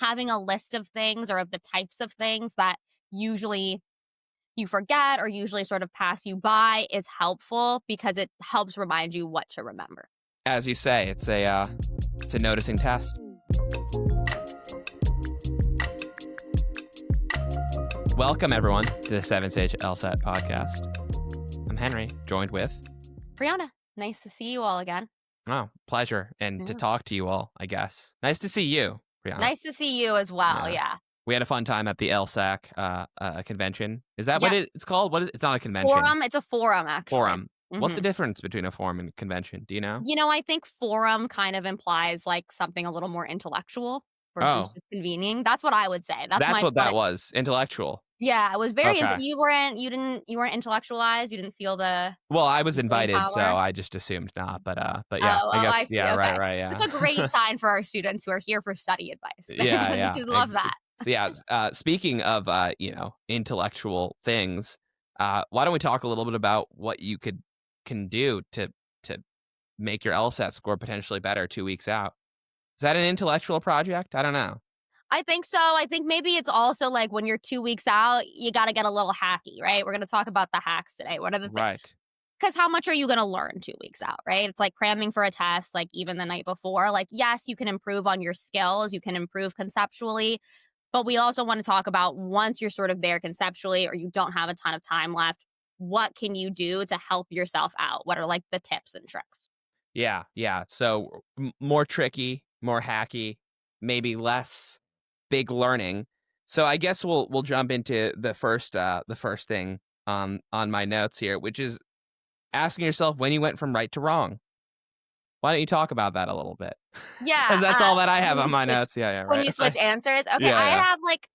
having a list of things or of the types of things that usually you forget or usually sort of pass you by is helpful because it helps remind you what to remember. As you say, it's a noticing test. Welcome, everyone, to the 7-Stage LSAT podcast. I'm Henry, joined with... Priyana, nice to see you all again. Oh, pleasure. And to talk to you all, I guess. Nice to see you, Priyana. Nice to see you as well, yeah. We had a fun time at the LSAC convention. Is that what it's called? What is it? It's not a convention. Forum. It's a forum, actually. Forum. What's the difference between a forum and a convention? Do you know? I think forum kind of implies like something a little more intellectual versus just convening. That's what I would say. That's what that was. Intellectual. Yeah, it was very. You weren't intellectualized. You didn't feel the. Well, I was invited, so I just assumed not. But yeah, I guess. Yeah, okay. right. Yeah, it's a great sign for our students who are here for study advice. Yeah. We love that. Yeah. Speaking of intellectual things, why don't we talk a little bit about what you can do to make your LSAT score potentially better 2 weeks out? Is that an intellectual project? I don't know. I think so. I think maybe it's also like when you're 2 weeks out, you got to get a little hacky, right? We're going to talk about the hacks today. What are the things? Right. Because how much are you going to learn 2 weeks out, right? It's like cramming for a test, like even the night before. Like, yes, you can improve on your skills. You can improve conceptually. But we also want to talk about once you're sort of there conceptually or you don't have a ton of time left, what can you do to help yourself out? What are like the tips and tricks? Yeah. So more tricky, more hacky, maybe less big learning. So I guess we'll jump into the first thing on my notes here, which is asking yourself when you went from right to wrong. Why don't you talk about that a little bit? Yeah, because that's all that I have on my notes. Yeah, right. When you switch answers, okay. Yeah. I have like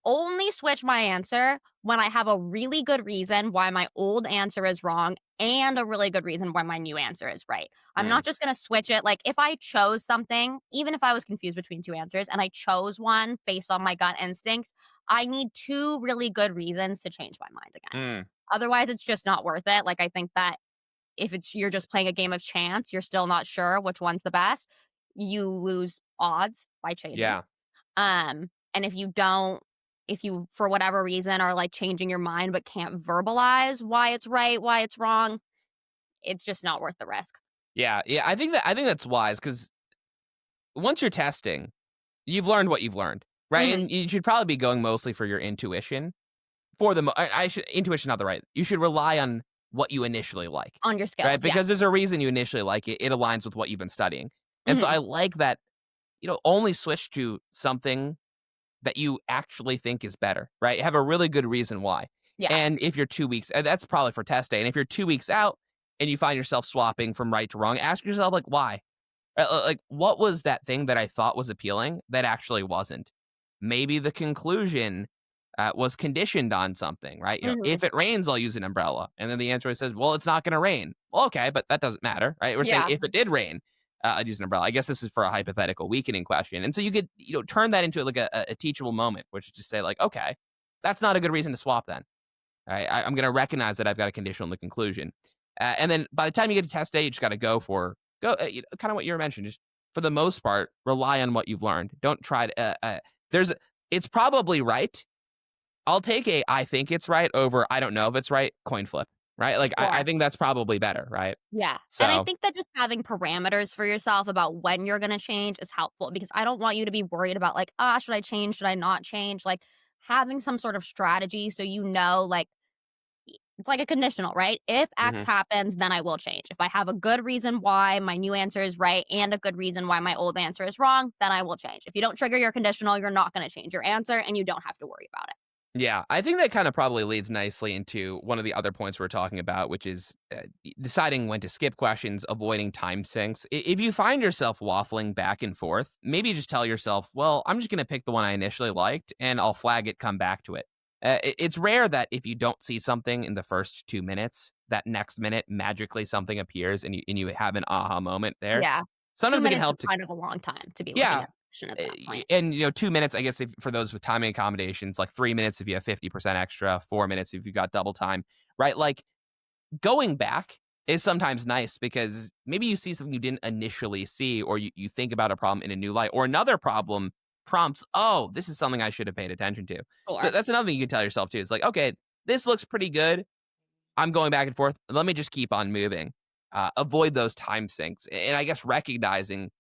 only switch my answer when I have a really good reason why my old answer is wrong and a really good reason why my new answer is right. I'm not just going to switch it. Like if I chose something, even if I was confused between two answers and I chose one based on my gut instinct, I need two really good reasons to change my mind again. Otherwise, it's just not worth it. Like I think that if you're just playing a game of chance, you're still not sure which one's the best, you lose odds by changing. Yeah. And if you, for whatever reason, are like changing your mind but can't verbalize why it's right, why it's wrong, it's just not worth the risk. Yeah. I think that's wise because once you're testing, you've learned what you've learned, right? And you should probably be going mostly for your intuition. Intuition, not the right. You should rely on what you initially like. On your skills, right? Because there's a reason you initially like it. It aligns with what you've been studying. And so I like that, only switch to something that you actually think is better, right? Have a really good reason why. Yeah. And if you're 2 weeks, and that's probably for test day. And if you're 2 weeks out and you find yourself swapping from right to wrong, ask yourself, like, why? Like, what was that thing that I thought was appealing that actually wasn't? Maybe the conclusion was conditioned on something, right? If it rains, I'll use an umbrella. And then the answer says, well, it's not going to rain. Well, okay, but that doesn't matter, right? We're saying if it did rain, I'd use an umbrella. I guess this is for a hypothetical weakening question. And so you could, turn that into like a teachable moment, which is just say like, okay, that's not a good reason to swap then. All right, I'm going to recognize that I've got a conditional in the conclusion. And then by the time you get to test day, you just got to go kind of what you were mentioning. Just for the most part, rely on what you've learned. Don't try to, it's probably right. I'll take I think it's right over I don't know if it's right, coin flip. Right? Like, sure. I think that's probably better, right? Yeah. So, and I think that just having parameters for yourself about when you're going to change is helpful because I don't want you to be worried about like, should I change? Should I not change? Like having some sort of strategy so like, it's like a conditional, right? If X happens, then I will change. If I have a good reason why my new answer is right and a good reason why my old answer is wrong, then I will change. If you don't trigger your conditional, you're not going to change your answer and you don't have to worry about it. Yeah, I think that kind of probably leads nicely into one of the other points we're talking about, which is deciding when to skip questions, avoiding time sinks. If you find yourself waffling back and forth, maybe just tell yourself, well, I'm just going to pick the one I initially liked and I'll flag it, come back to it. It's rare that if you don't see something in the first 2 minutes, that next minute magically something appears and you have an aha moment there. Yeah. Sometimes it can help to kind of a long time to be looking at. At that point. And 2 minutes, I guess, for those with timing accommodations, like 3 minutes if you have 50% extra, 4 minutes if you've got double time, right? Like going back is sometimes nice because maybe you see something you didn't initially see, or you think about a problem in a new light, or another problem prompts, "Oh, this is something I should have paid attention to." So Sure. that's another thing you can tell yourself too. It's like, "Okay, this looks pretty good. I'm going back and forth. Let me just keep on moving." Avoid those time sinks, and I guess recognizing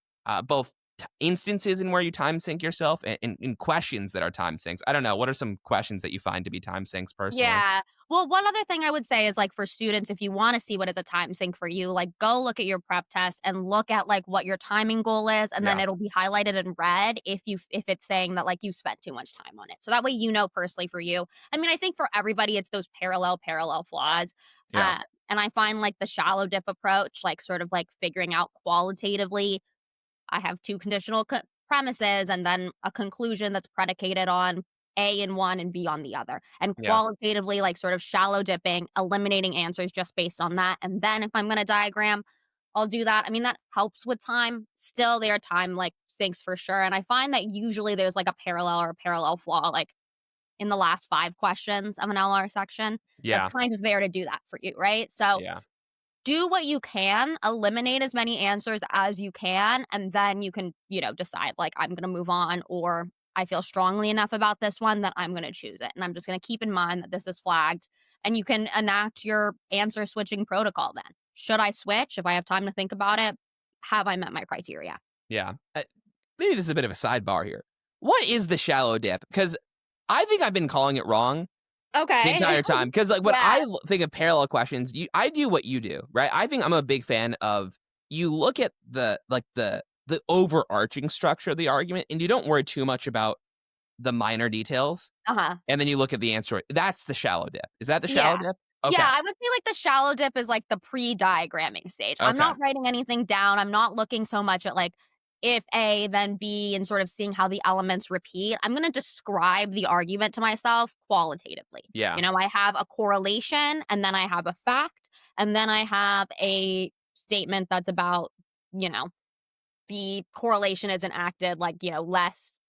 both instances in where you time sink yourself and questions that are time sinks. I don't know. What are some questions that you find to be time sinks personally? Yeah. Well, one other thing I would say is, like, for students, if you wanna see what is a time sink for you, like, go look at your prep test and look at, like, what your timing goal is, and then Yeah, it'll be highlighted in red if it's saying that, like, you spent too much time on it. So that way you know personally for you. I mean, I think for everybody, it's those parallel flaws, yeah, and I find, like, the shallow dip approach, like, sort of, like, figuring out qualitatively I have 2 conditional premises and then a conclusion that's predicated on A in one and B on the other. And yeah, qualitatively, like, sort of shallow dipping, eliminating answers just based on that, and then if I'm gonna diagram, I'll do that. I mean, that helps with time. Still, there are time, like, sinks for sure, and I find that usually there's, like, a parallel or a parallel flaw, like, in the last 5 questions of an LR section that's yeah, kind of there to do that for you, right? So yeah, do what you can, eliminate as many answers as you can, and then you can, decide, like, "I'm gonna move on," or, "I feel strongly enough about this one that I'm gonna choose it, and I'm just gonna keep in mind that this is flagged," and you can enact your answer switching protocol then. Should I switch if I have time to think about it? Have I met my criteria? yeah. Maybe this is a bit of a sidebar here. What is the shallow dip? Because I think I've been calling it wrong the Okay. entire time. Because like when Yeah. think of parallel questions, I do what you do, right? I think I'm a big fan of you look at the overarching structure of the argument, and you don't worry too much about the minor details, Uh-huh. and then you look at the answer. That's the shallow dip. Is that the Yeah. shallow dip? Yeah, Okay. I would say, like, the shallow dip is, like, the pre-diagramming stage. I'm Okay. not writing anything down, I'm not looking so much at, like, if A, then B, and sort of seeing how the elements repeat. I'm gonna describe the argument to myself qualitatively. Yeah. I have a correlation, and then I have a fact, and then I have a statement that's about, you know, the correlation isn't acted, like, less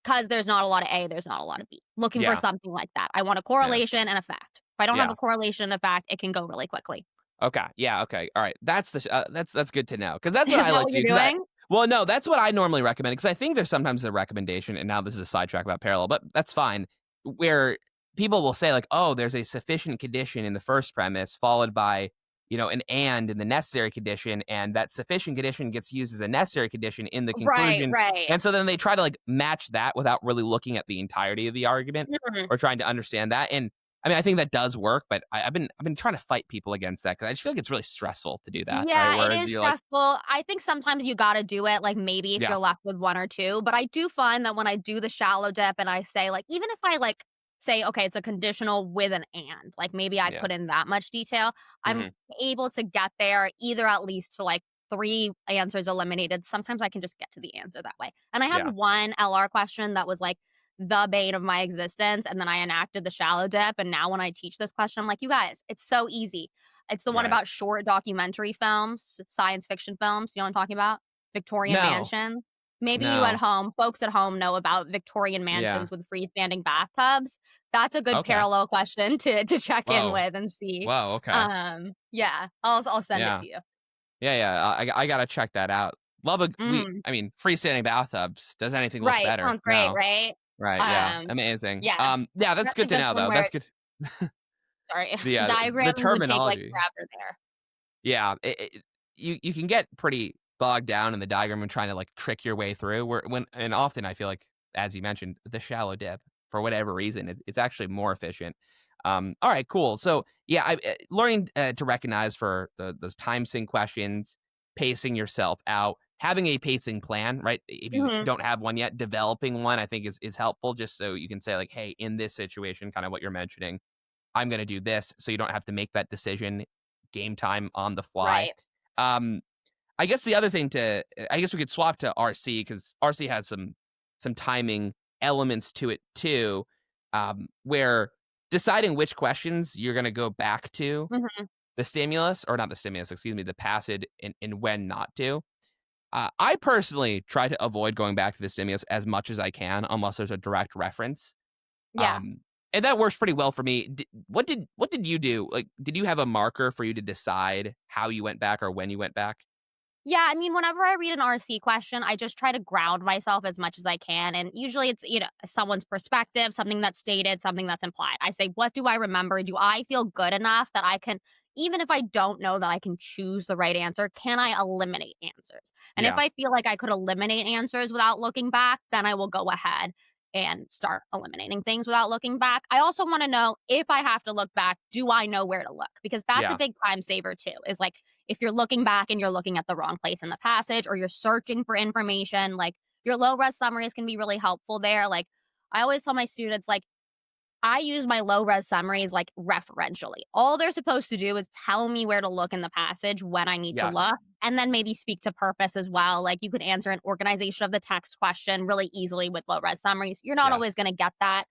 'cause there's not a lot of A, there's not a lot of B. Looking for Yeah. something like that. I want a Yeah. correlation and a fact. If I don't have Yeah. a correlation and a fact, it can go really quickly. Okay. Yeah. Okay. All right. That's that's good to know because that's what Is I that like what to you're do. Because I doing? well, no, that's what I normally recommend because I think there's sometimes a recommendation, and now this is a sidetrack about parallel, but that's fine. Where people will say like, oh, there's a sufficient condition in the first premise followed by an and in the necessary condition, and that sufficient condition gets used as a necessary condition in the Right, conclusion, right. and so then they try to like match that without really looking at the entirety of the argument Mhm. or trying to understand that and I mean, I think that does work, but I've been trying to fight people against that because I just feel like it's really stressful to do that, right? Yeah, it Whereas is you're like, stressful. I think sometimes you gotta do it, like, maybe if yeah, you're left with 1 or 2, but I do find that when I do the shallow dip and I say, like even if I, like, say, "Okay, it's a conditional with an and," like, maybe I yeah, put in that much detail, I'm mhm, able to get there either at least to, like, 3 answers eliminated. Sometimes I can just get to the answer that way. And I have yeah, one LR question that was, like, the bane of my existence, and then I enacted the shallow dip, and now when I teach this question, I'm like, "You guys, it's so easy. It's the one right. about short documentary films, science fiction films, you know what I'm talking about? Victorian No, mansions. Maybe you at no, home folks at home know about Victorian yeah, mansions with freestanding bathtubs. That's a good okay. parallel question to check in Whoa, with and see. whoa, okay, Yeah, I'll send it yeah, to you. yeah, yeah. I gotta check that out. Love a we. Mhm. I mean, freestanding bathtubs. Does anything look Right, better? sounds great, No, right? right? Yeah, Um, amazing. yeah, Yeah, that's that's a good to good know one though. where That's good. sorry, The diagramming would take, like, terminology. forever there. Yeah, you can get pretty bogged down in the diagram and trying to like trick your way through. Where when and often I feel like, as you mentioned, the shallow dip for whatever reason it's actually more efficient. All right, cool. So yeah, learning to recognize for those time sink questions, pacing yourself out, having a pacing plan. Right, if you Mhm. don't have one yet, developing one I think is helpful. Just so you can say like, hey, in this situation, kind of what you're mentioning I'm gonna do this, so you don't have to make that decision game time on the fly. Right. Um, I guess the other thing to I guess we could swap to RC because RC has some timing elements to it too, where deciding which questions you're gonna go back to Mhm. the stimulus or not the stimulus, excuse me, the passage and when not to. I personally try to avoid going back to the stimulus as much as I can unless there's a direct reference. Yeah. Um, and that works pretty well for me. What did you do? Like, did you have a marker for you to decide how you went back or when you went back? Yeah, I mean, whenever I read an RC question, I just try to ground myself as much as I can, and usually it's, someone's perspective, something that's stated, something that's implied. I say, "What do I remember? Do I feel good enough that I can even if I don't know that I can choose the right answer, can I eliminate answers?" And if Yeah, I feel like I could eliminate answers without looking back, then I will go ahead and start eliminating things without looking back. I also wanna know if I have to look back, do I know where to look? Because that's a yeah, big time saver too, is like if you're looking back and you're looking at the wrong place in the passage or you're searching for information, like your low res summaries can be really helpful there. Like I always tell my students, like, I use my low res summaries like referentially. All they're supposed to do is tell me where to look in the passage when I need to yes, look, and then maybe speak to purpose as well. Like you could answer an organization of the text question really easily with low res summaries. You're not yeah, always going to get that.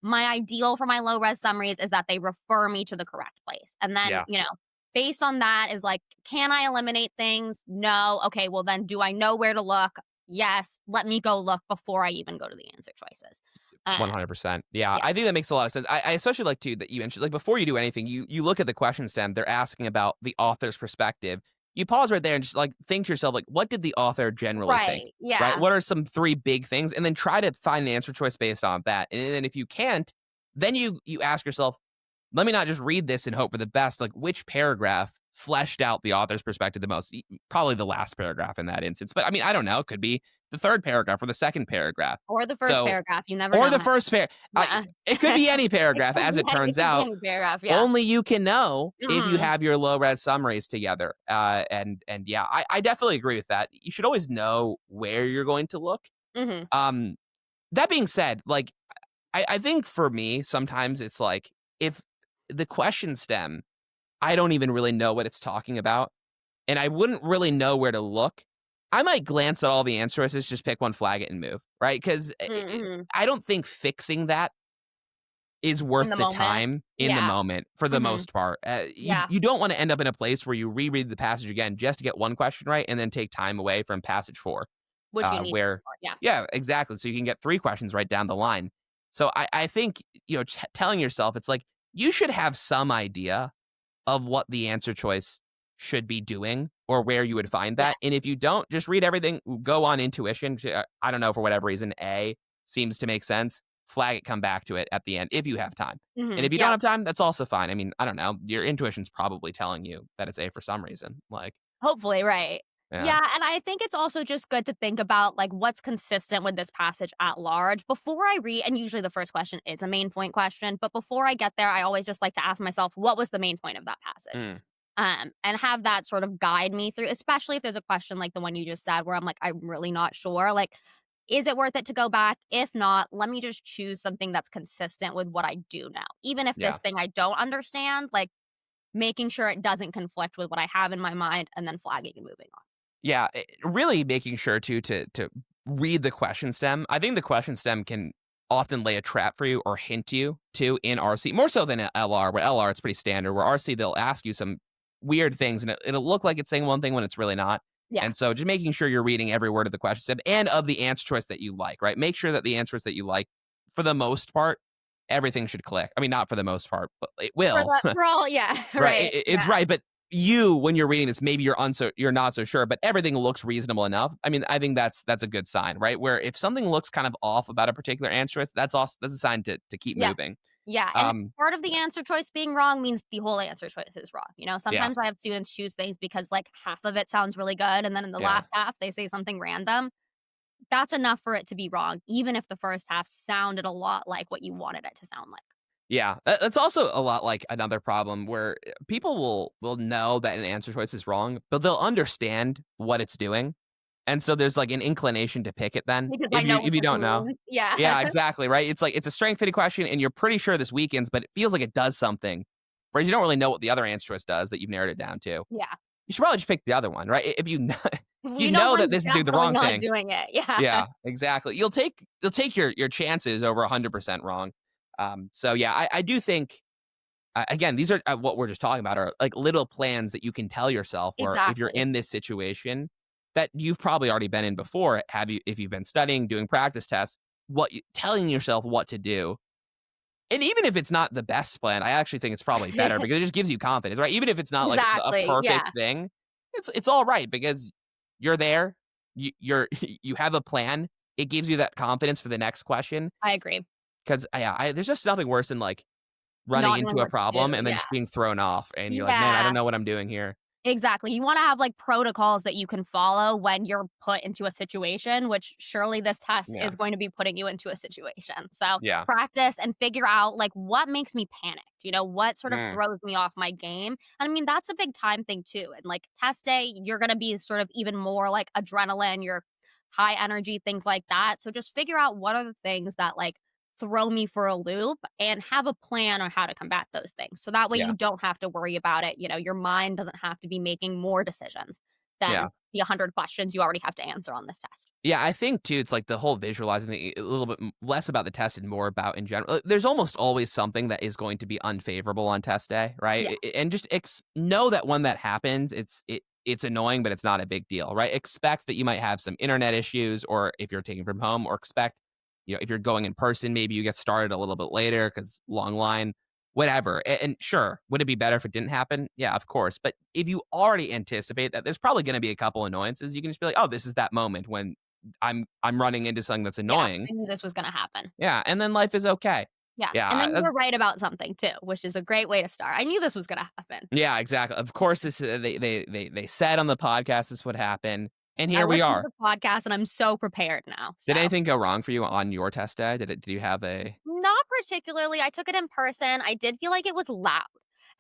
My ideal for my low res summaries is that they refer me to the correct place. And then, yeah. based on that is like, can I eliminate things? No. Okay, well then do I know where to look? Yes. Let me go look before I even go to the answer choices. Um, 100%. Yeah, yeah. I think that makes a lot of sense. I especially like too that you mentioned like before you do anything, you look at the question stem. They're asking about the author's perspective. You pause right there and just like think to yourself like, what did the author generally think? Right. Right? Yeah. What are some three big things, and then try to find an answer choice based on that. And then if you can't, then you ask yourself, let me not just read this and hope for the best. Like, which paragraph fleshed out the author's perspective the most? Probably the last paragraph in that instance. But I mean, I don't know. It could be the third paragraph or the second paragraph. Or the first So, paragraph, you never or know, the huh? first Yeah. it could be any It paragraph, could as be it any it turns could be out. any paragraph, yeah. Only you can know if you Mhm. have your low res summaries together. And yeah, I definitely agree with that. You should always know where you're going to look. Mhm. Um, that being said, like I think for me, sometimes it's like if the question stem, I don't even really know what it's talking about, and I wouldn't really know where to look. I might glance at all the answer choices, just pick one, flag it, and move, right? Because Mhm. I don't think fixing that is In worth the the moment. time in the Yeah. moment for the Mhm. most part. You Yeah. you don't wanna end up in a place where you reread the passage again just to get one question right and then take time away from passage 4, Which you need where for, yeah. yeah, exactly, so you can get 3 questions right down the line. So I think, telling yourself, it's like, you should have some idea of what the answer choice should be doing or where you would find Yeah. that. And if you don't, just read everything, go on intuition. I don't know, for whatever reason, A seems to make sense. Flag it, come back to it at the end if you have time. And Mhm. if you don't Yep. have time, that's also fine. I mean, I don't know. Your intuition's probably telling you that it's A for some reason. Like, Hopefully, right. yeah, Yeah, and I think it's also just good to think about, like, what's consistent with this passage at large before I read and usually the first question is a main point question, but before I get there, I always just like to ask myself, "What was the main point of that passage?" mm, And have that sort of guide me through, especially if there's a question like the one you just said where I'm like, "I'm really not sure." Like, is it worth it to go back? If not, let me just choose something that's consistent with what I do know. Even if this yeah. thing I don't understand, like, making sure it doesn't conflict with what I have in my mind and then flagging and moving on. Yeah, really making sure to read the question stem. I think the question stem can often lay a trap for you or hint you to in RC more so than LR. Where LR it's pretty standard. Where RC they'll ask you some weird things and it'll look like it's saying one thing when it's really not. Yeah. And so just making sure you're reading every word of the question stem and of the answer choice that you like. Right, make sure that the answers that you like, for the most part, everything should click. I mean, not for the most part, but it For will. the for all yeah, Right, right, it's yeah. right, but when you're reading this, maybe you're not so sure, but everything looks reasonable enough. I mean, I think that's a good sign, right? Where if something looks kind of off about a particular answer, that's a sign to keep Yeah. moving. Yeah, and part of the Yeah, answer choice being wrong means the whole answer choice is wrong, yeah, Sometimes I have students choose things because, like, half of it sounds really good, and then in the yeah. last half, they say something random. That's enough for it to be wrong, even if the first half sounded a lot like what you wanted it to sound like. Yeah, that's also a lot like another problem where people will know that an answer choice is wrong, but they'll understand what it's doing, and so there's like an inclination to pick it then Because I if know you what if you this don't know. means. Yeah. Yeah, exactly, right? It's like it's a strength fitting question, and you're pretty sure this weakens, but it feels like it does something, whereas you don't really know what the other answer choice does that you've narrowed it down to. Yeah. You should probably just pick the other one, right? If you if you You know know that one's this is doing the definitely wrong not thing, doing it. Yeah. yeah, exactly. You'll take your chances over 100% wrong. So yeah, I do think again, these are what we're just talking about are like little plans that you can tell yourself where if you're Exactly. in this situation that you've probably already been in before, if you've been studying, doing practice tests, telling yourself what to do. And even if it's not the best plan, I actually think it's probably better because it just gives you confidence, right? Even if it's not like a Exactly, perfect yeah. thing, it's all right because you're there, you're you have a plan. It gives you that confidence for the next question. I agree. 'Cause, yeah, there's just nothing worse than, like, running Not knowing into a what to do. problem and then Yeah. just being thrown off, and you're like, "Man, I don't Yeah. know what I'm doing here." Exactly. You wanna have, like, protocols that you can follow when you're put into a situation, which surely this test Yeah. is going to be putting you into a situation. So, Yeah. practice and figure out, like, what makes me panic, what sort of Mm. throws me off my game. And I mean, that's a big time thing too. And, like, test day, you're gonna be sort of even more, like, adrenaline, you're high energy, things like that. So just figure out what are the things that, like, throw me for a loop and have a plan on how to combat those things. So that way Yeah. you don't have to worry about it. Your mind doesn't have to be making more decisions Yeah. than the 100 questions you already have to answer on this test. Yeah, I think too, it's like the whole visualizing thing, a little bit less about the test and more about in general. There's almost always something that is going to be unfavorable on test day, right? Yeah. And just know that when that happens, it's annoying, but it's not a big deal, right? Expect that you might have some internet issues, or if you're taking from home, or expect, if you're going in person, maybe you get started a little bit later because long line, whatever. And sure, would it be better if it didn't happen? Yeah, of course. But if you already anticipate that there's probably going to be a couple annoyances, you can just be like, oh, this is that moment when I'm running into something that's Yeah. annoying. I knew this was gonna happen. Yeah, and then life is okay. Yeah. And Yeah, then that's you're right about something too, which is a great way to start. I knew this was gonna happen. yeah, exactly. Of course, this they said on the podcast this would happen, and I here we listened to are. the podcast and I'm so prepared now. Did So anything go wrong for you on your test day? Did you have a not particularly. I took it in person. I did feel like it was loud.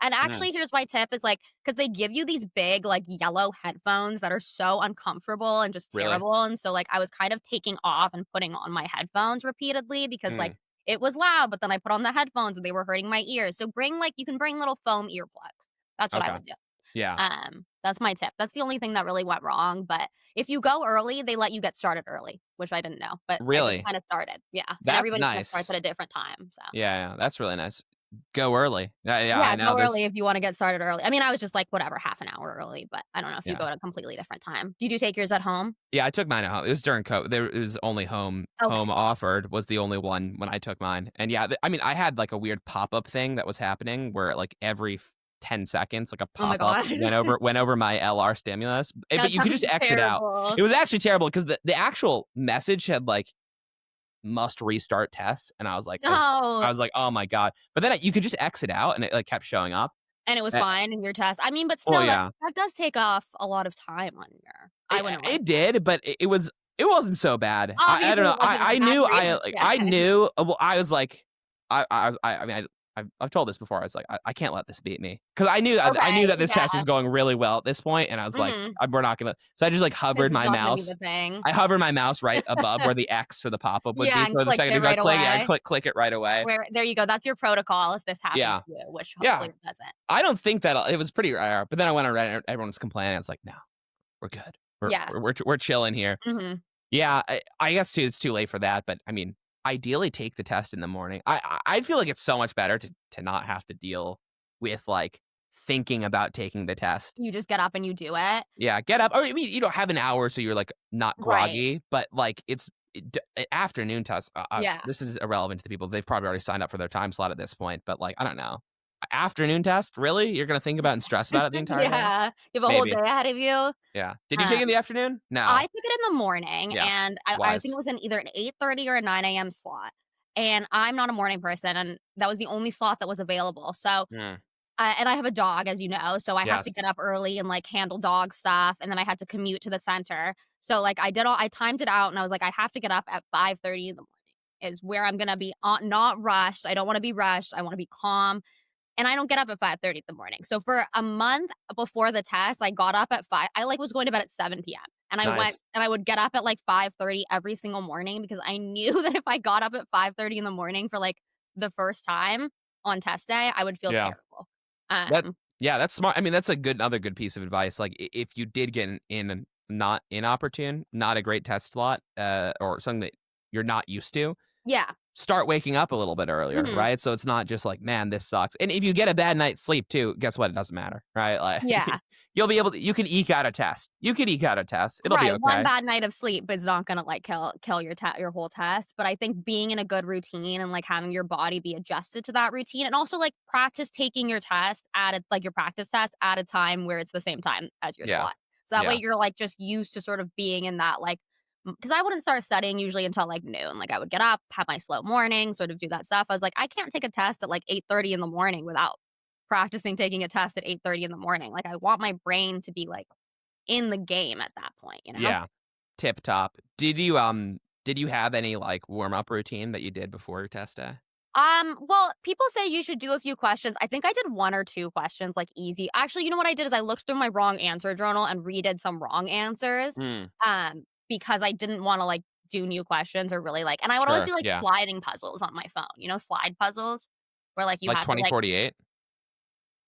And Mm, actually, here's my tip is like, because they give you these big, like, yellow headphones that are so uncomfortable and just really? terrible. And so, like, I was kind of taking off and putting on my headphones repeatedly because, like, Mm, it was loud, but then I put on the headphones and they were hurting my ears. So you can bring little foam earplugs. That's what I okay. would do. Yeah. That's my tip. That's the only thing that really went wrong. But if you go early, they let you get started early, which I didn't know. But I just Really? kind of started. Yeah. And That's everybody kind of starts nice. at a different time. So Yeah, that's really nice. Go early. Yeah, I yeah, know go there's early if you wanna get started early. I mean, I was just like, whatever, half an hour early, but I don't know if you yeah. go at a completely different time. Did you take yours at home? Yeah, I took mine at home. It was during COVID. There it was only home Okay. offered was the only one when I took mine. And yeah, I mean, I had like a weird pop-up thing that was happening where like every 10 seconds, like a Oh my pop-up god. went over my LR stimulus. But That you could sounds just exit out. terrible. It was actually terrible because the actual message had like must restart tests, and I No, was like, oh my god. But then you could just exit out, and it like kept showing up. and it was Eh, fine in your test. I mean, but well, still, that yeah. that does take off a lot of time on your I It wouldn't like it that. did, but it wasn't so bad. I don't Obviously, know. it wasn't as I bad knew for you. Yeah. I knew well, I was like, I mean, I've told this before. I was like, I can't let this beat me because I knew Okay, that this test yeah. was going really well at this point, and I was like, Mhm. we're not gonna. So I just like This hovered is my not gonna be mouse. the thing. I hovered my mouse right above where the X for the pop up would be. Yeah, and So the clicked second it it go right click, yeah, away. click it right away. Where there you go, that's your protocol if this happens Yeah, to you, which yeah. hopefully it doesn't. I don't think that it was pretty rare, but then I went on Reddit, everyone's complaining. It's like, no, we're good. Yeah. We're chilling here. Mhm. Yeah, I guess too, it's too late for that, but I mean, ideally take the test in the morning. I feel like it's so much better to not have to deal with like thinking about taking the test. You just get up and you do it. Yeah, get up. Or I mean, have an hour so you're like not Right. groggy, but like afternoon test. Yeah. This is irrelevant to the people. They've probably already signed up for their time slot at this point. But like, I don't know. Afternoon test, really? You're gonna think about and stress about it the entire day? Yeah. You have a whole day Maybe. ahead of you. Yeah. Did you take it in Um, the afternoon? I No. took it in the morning, Yeah. and I think Wise. it was in either an 8:30 or a 9 a.m. slot, and I'm not a morning person, and that was the only slot that was available, so Mm, and I have a dog, as you know, so I have to get yes. up early and, like, handle dog stuff, and then I had to commute to the center, so, like, I timed it out, and I was like, "I have to get up at 5:30 in the morning is where I'm gonna be not rushed, I don't wanna be rushed, I wanna be calm." And I don't get up at 5:30 in the morning. So for a month before the test, I got up at 5 I, like, was going to bed at 7 PM, and I went Nice. and I would get up at, like, 5:30 every single morning because I knew that if I got up at 5:30 in the morning for, like, the first time on test day, I would feel Yeah. terrible. That Um, yeah, that's smart. I mean, that's another good piece of advice. Like if you did get in a not inopportune, not a great test slot, or something that you're not used to, yeah. start waking up a little bit earlier, Mhm. right? So it's not just like, man, this sucks. And if you get a bad night's sleep too, guess what? It doesn't matter, right? Like Yeah. you'll be able to you can eke out a test. You can eke out a test. It'll be Right, one okay. bad night of sleep is not gonna, like, kill your whole test, but I think being in a good routine and, like, having your body be adjusted to that routine and also, like, practice taking your test your practice test at a time where it's the same time as your Yeah. slot. So that way Yeah. you're, like, just used to sort of being in that, like, because I wouldn't start studying usually until, like, noon. Like, I would get up, have my slow morning, sort of do that stuff. I was like, "I can't take a test at, like, 8:30 in the morning without practicing taking a test at 8:30 in the morning." Like, I want my brain to be, like, in the game at that point, you know? Yeah. Tip top. Did you have any, like, warm-up routine that you did before your test day? Well, people say you should do a few questions. I think I did 1 or 2 questions, like, easy. Actually, you know what I did is I looked through my wrong answer journal and redid some wrong answers, Mm, because I didn't wanna, like, do new questions or really, like, and I would always sure, do, like, yeah. sliding puzzles on my phone, slide puzzles where, like, you Like have to, like, 2048?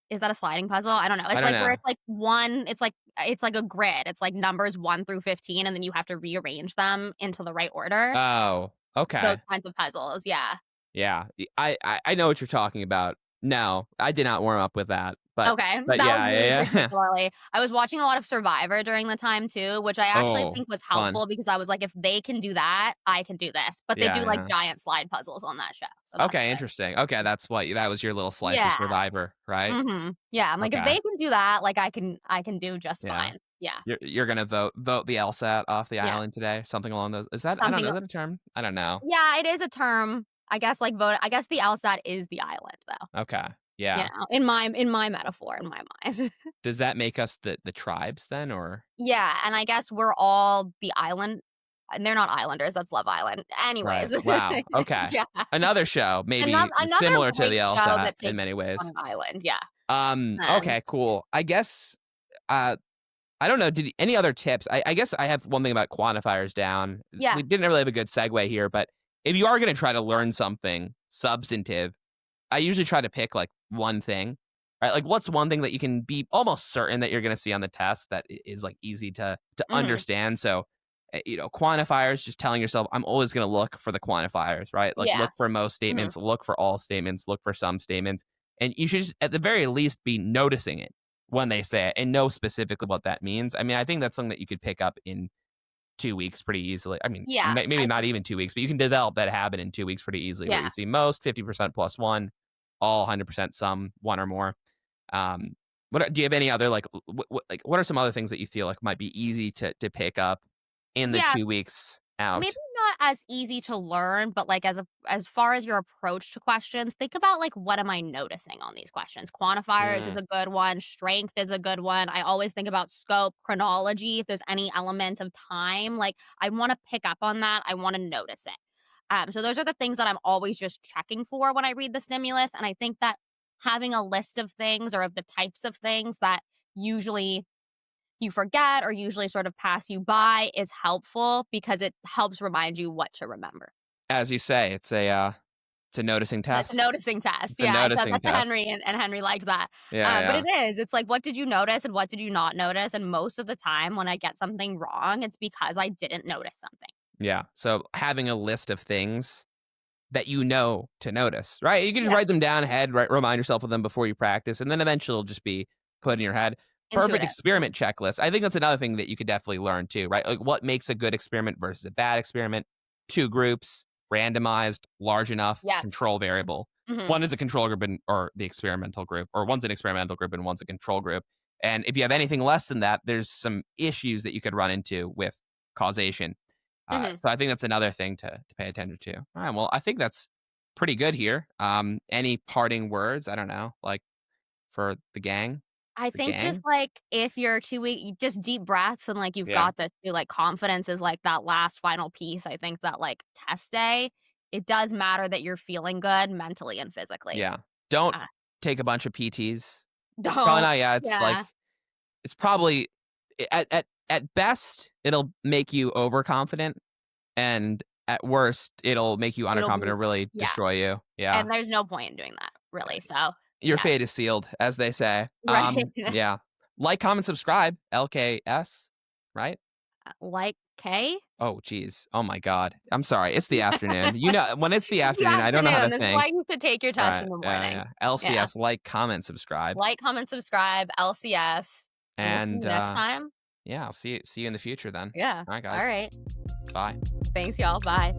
is that a sliding puzzle? I don't know. I It's don't like where know. it's like 1 it's like a grid. It's like numbers 1 through 15, and then you have to rearrange them into the right order. Oh, Those okay. kinds of puzzles, yeah. Yeah. I know what you're talking about. No, I did not warm up with that, Okay, but that was yeah, me yeah, yeah. particularly. I was watching a lot of Survivor during the time too, which I actually Oh, think was fun. helpful because I was like, "If they can do that, I can do this." But they Yeah, do, like, yeah. giant slide puzzles on that show, so that's Okay, good. interesting. Okay, that was your little slice of Yeah, Survivor, right? mhm. Yeah, I'm like, "If Okay, they can do that, like, I can do just yeah. fine." Yeah, You're gonna vote the LSAT off the yeah. island today? Something along those is that I don't Something know, is that a term? I don't know. Yeah, it is a term. I guess, like, I guess the LSAT is the island, though, Okay, yeah. in my metaphor, in my mind. Does that make us the tribes then, or Yeah, and I guess we're all the island and they're not islanders, that's Love Island. right, Anyways. wow, okay. Yeah. Another show, maybe Another similar to the great show LSAT that in takes many place on ways. an island, yeah. Okay, cool. I guess, uh, I don't know, did any other tips? I guess I have one thing about quantifiers down. Yeah, We didn't really have a good segue here, but if you are gonna try to learn something substantive, I usually try to pick, like, one thing, right? Like, what's one thing that you can be almost certain that you're gonna see on the test that is, like, easy to mhm, understand? So, quantifiers, just telling yourself, "I'm always gonna look for the quantifiers," right? Like, yeah, look for most mhm, statements, look for all statements, look for some statements, and you should just, at the very least, be noticing it when they say it and know specifically what that means. I mean, I think that's something that you could pick up in 2 weeks pretty easily. I mean, yeah, maybe I not think even 2 weeks, but you can develop that habit in 2 weeks pretty easily where yeah. you see most, 50% plus 1, all 100% some, 1 or more. Do you have any other, like, what are some other things that you feel like might be easy to pick up in the Yeah, 2 weeks maybe out? not as easy to learn, but, like, as far as your approach to questions, think about, like, what am I noticing on these questions? Quantifiers is Mm, a good one, strength is a good one. I always think about scope, chronology, if there's any element of time, like, I wanna pick up on that, I wanna notice it. So those are the things that I'm always just checking for when I read the stimulus, and I think that having a list of things or of the types of things that usually you forget or usually sort of pass you by is helpful because it helps remind you what to remember. as you say, it's a noticing It's a test. noticing test. It's a Yeah, I said noticing that to test. Henry, and Henry liked that. Yeah, But yeah. it is. It's like, what did you notice and what did you not notice? And most of the time when I get something wrong, it's because I didn't notice something. Yeah. So, having a list of things that you know to notice, right? You can just Yeah, write them down ahead, right? Remind yourself of them before you practice, and then eventually it'll just be put in your head. Perfect intuitive. experiment checklist. I think that's another thing that you could definitely learn too, right? Like what makes a good experiment versus a bad experiment. Two groups, randomized, large enough, Yeah. control variable. Mhm. One is a control group or the experimental group, or one's an experimental group and one's a control group. And if you have anything less than that, there's some issues that you could run into with causation. Mhm. So I think that's another thing to pay attention to. All right, well, I think that's pretty good here. Any parting words? I don't know, like for the gang, I the think just, gang. like, if you're too weak, just deep breaths and, like, you've Yeah, got this too, like, confidence is, like, that last final piece. I think that, like, test day, it does matter that you're feeling good mentally and physically. yeah. Don't Uh, take a bunch of PTs. Probably don't not. Yeah, it's like Yeah, it's probably at best it'll make you overconfident, and at worst it'll make you it'll be underconfident, really yeah, destroy you. Yeah, and there's no point in doing that, really, so, your yes. fate is sealed, as they say. Right. Yeah. Like, comment, subscribe. LKS, right? Like K? Oh, geez. Oh my god. I'm sorry. It's the afternoon. You know, when it's the It's the afternoon, I don't know how to afternoon, this is why think. you should take your test Right. in the Yeah, morning. yeah. Yeah. LCS, like, comment, subscribe. Like, comment, subscribe, LCS, and we'll see And you next time. yeah, I'll see you in the future then. Yeah. All right, guys. Alright. Bye. Thanks, y'all. Bye.